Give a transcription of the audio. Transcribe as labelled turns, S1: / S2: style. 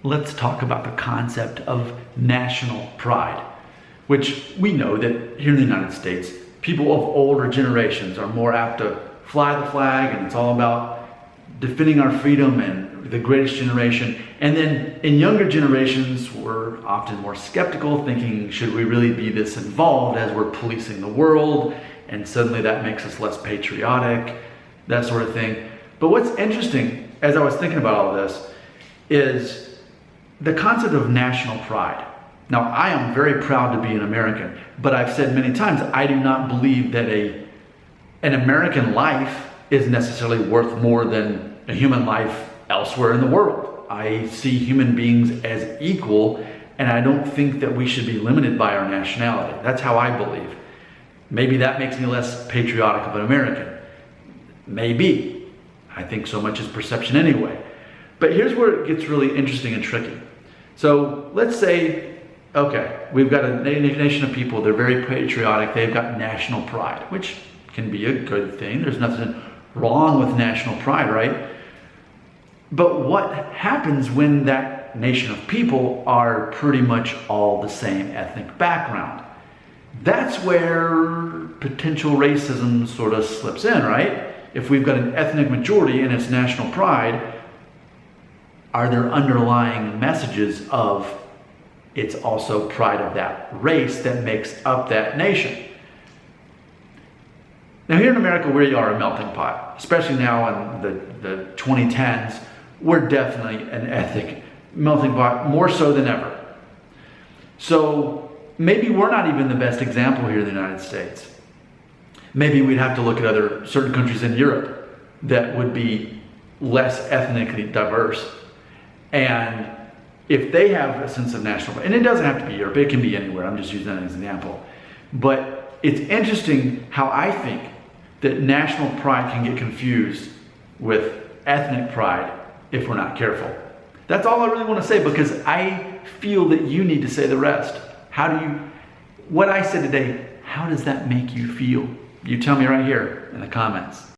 S1: let's talk about the concept of national pride, which we know that here in the United States, people of older generations are more apt to fly the flag, and it's all about defending our freedom and the greatest generation. And then in younger generations, we're often more skeptical, thinking, should we really be this involved as we're policing the world? And suddenly that makes us less patriotic, that sort of thing. But what's interesting, as I was thinking about all this, is the concept of national pride. Now, I am very proud to be an American, but I've said many times, I do not believe that an American life is necessarily worth more than a human life elsewhere in the world. I see human beings as equal, and I don't think that we should be limited by our nationality. That's how I believe. Maybe that makes me less patriotic of an American. Maybe. I think so much is perception anyway. But here's where it gets really interesting and tricky. So let's say, okay, we've got a nation of people, they're very patriotic, they've got national pride, which can be a good thing. There's nothing wrong with national pride, right? But what happens when that nation of people are pretty much all the same ethnic background? That's where potential racism sort of slips in, right? If we've got an ethnic majority and it's national pride, are there underlying messages of it's also pride of that race that makes up that nation? Now here in America, we are a melting pot, especially now in the 2010s, we're definitely an ethnic melting pot, more so than ever. So maybe we're not even the best example here in the United States. Maybe we'd have to look at certain countries in Europe that would be less ethnically diverse. And if they have a sense of national pride, and it doesn't have to be Europe, it can be anywhere, I'm just using that as an example. But it's interesting how I think that national pride can get confused with ethnic pride if we're not careful. That's all I really want to say, because I feel that you need to say the rest. What I said today, how does that make you feel? You tell me right here in the comments.